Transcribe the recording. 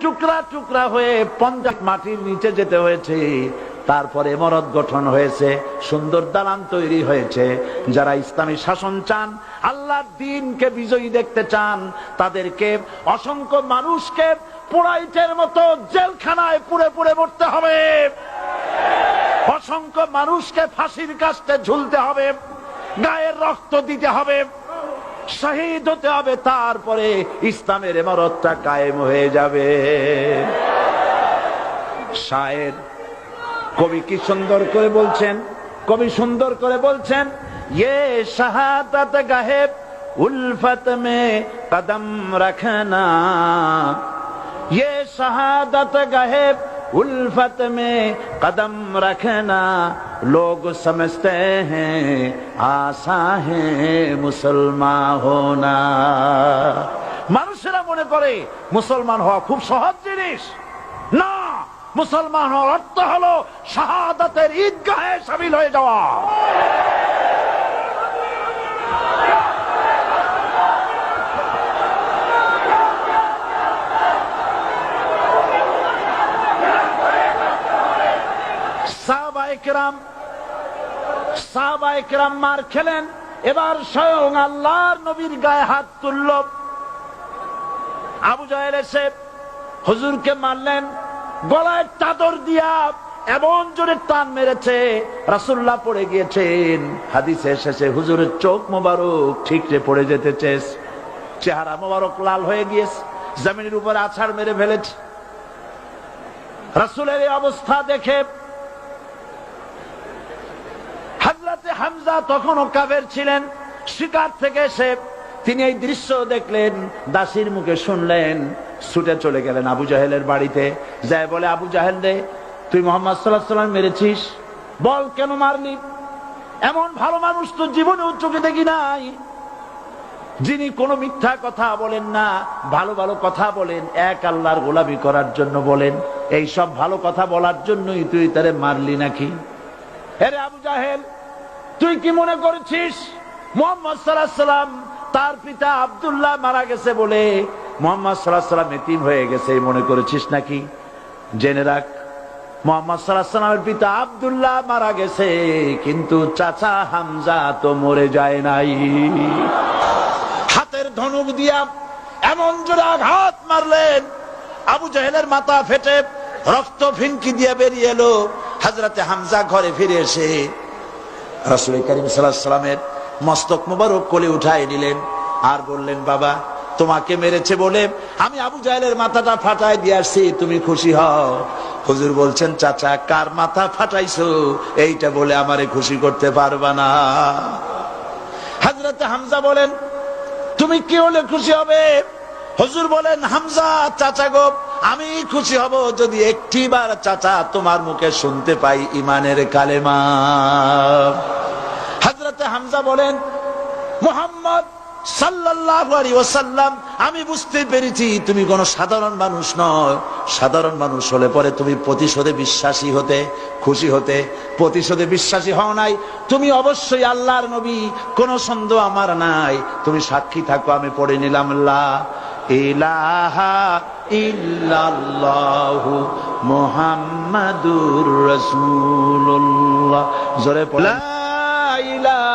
টুকরা টুকরা হয়ে 50 মাটির নিচে যেতে হয়েছে। তারপরে ইমারত গঠন হয়েছে, সুন্দর দালান তৈরি হয়েছে। যারা ইসলামী শাসন চান, আল্লাহর দ্বীনকে বিজয়ী দেখতে চান, তাদেরকে অসংখ্য মানুষকে পোড়াইটের মতো জেলখানায় পুড়ে পুড়ে মরতে হবে। অসংখ্য মানুষকে ফাঁসির কাস্টে ঝুলতে হবে, গায়ের রক্ত দিতে হবে, শহীদ হতে হবে। তারপরে ইসলামের ইমারতটা কায়েম হয়ে যাবে। শায়ের কবি কি সুন্দর করে বলছেন, কবি সুন্দর করে বলছেন, ये शहादत गाहे उल्फत में कदम रखना, ये शहादत गाहे उल्फत में कदम रखना, लोग समझते हैं आसान है मुसलमान होना। মানুষেরা মনে করে মুসলমান হওয়া খুব সহজ জিনিস। না, মুসলমান হওয়ার অর্থ হলো শাহাদাতের ঈদগাহে শামিল হয়ে যাওয়া। সাহাবায়ে কেরাম মার খেলেন, এবার স্বয়ং আল্লাহর নবীর গায়ে হাত তুলল। আবু জাহেল এসে হুজুরকে মারলেন, গলায় চাদর দিয়া এমন জোরে টান মেরেছে, রাসূলুল্লাহ পড়ে গিয়েছেন। হাদিসে এসেছে হুজুরের চোখ মোবারক ঠিকরে পড়ে যেতেছে, চেহারা মোবারক লাল হয়ে গিয়েছে, জমিনের উপর আছাড় মেরে ফেলেছে। রাসূলের এই অবস্থা দেখে হযরতে হামজা তখনও কাফের ছিলেন, শিকার থেকে এসে তিনি এই দৃশ্য দেখলেন, দাসীর মুখে শুনলেন, ছুটে চলে গেলেন আবু জাহেলের বাড়িতে। যায় বলে, আবু জাহেল রে, তুই মুহাম্মদ সাল্লাল্লাহু আলাইহি ওয়াসাল্লাম মেরেছিস, বল কেন মারলি? এমন ভালো মানুষ তো জীবনে চোখে দেখি নাই, যিনি কোনো মিথ্যা কথা বলেন না, ভালো ভালো কথা বলেন, এক আল্লাহর গোলামি করার জন্য বলেন। এই সব ভালো কথা বলার জন্যই তুই তারে মারলি নাকি? আরে আবু জাহেল, তুই কি মনে করেছিস মুহাম্মদ সাল্লাল্লাহু আলাইহি ওয়াসাল্লাম তার পিতা আব্দুল্লাহ মারা গেছে বলে মুহাম্মদ সাল্লাল্লাহু আলাইহি ওয়াসাল্লাম এতিম হয়ে গেছে মনে করেছিস নাকি? জেনে রাখ, মুহাম্মদ সাল্লাল্লাহু আলাইহি ওয়াসাল্লামের পিতা আব্দুল্লাহ মারা গেছে, কিন্তু চাচা হামজা তো মরে যায় নাই। হাতের ধনুক দিয়া এমন জোরে আঘাত মারলেন, আবু জাহেলের মাথা ফেটে রক্ত ফিনকি দিয়ে বেরিয়ে এলো। হযরতে হামজা ঘরে ফিরে এসে রাসূল করিম সাল্লাল্লাহু আলাইহি ওয়াসাল্লামের মস্তক মোবারক কোলে উঠায় নিলেন আর বললেন, বাবা, তোমাকে মেরেছে বলে আমি আবু জাহেলের মাথাটা ফাটাই দিয়ে আসছি, তুমি খুশি হও। হুজুর বলছেন, চাচা, কার মাথা ফাটাইছো এইটা বলে আমারে খুশি করতে পারবা না। হযরতে হামজা বলেন, তুমি কি হলে খুশি হবে? হুজুর বলেন, হামজা চাচা গো, আমি খুশি হব যদি একটিবার চাচা তোমার মুখে শুনতে পাই ঈমানের কালেমা। হযরতে হামজা বলেন, মুহাম্মদ সাল্লাল্লাহু আলাইহি ওয়াসাল্লাম, আমি বুঝতে পেরেছি তুমি কোন সাধারণ মানুষ নয়। সাধারণ মানুষ হলে পরে তুমি প্রতিশোধে বিশ্বাসী হতে, খুশি হতে। প্রতিশোধে বিশ্বাসী হও নাই, তুমি অবশ্যই আল্লাহর নবী, কোনো সন্দেহ আমার নাই। তুমি সাক্ষী থাকো, আমি পড়ে নিলাম, লা ইলাহা ইল্লাল্লাহু মুহাম্মাদুর রাসূলুল্লাহ। জোরে পড়ে, লা ইলাহা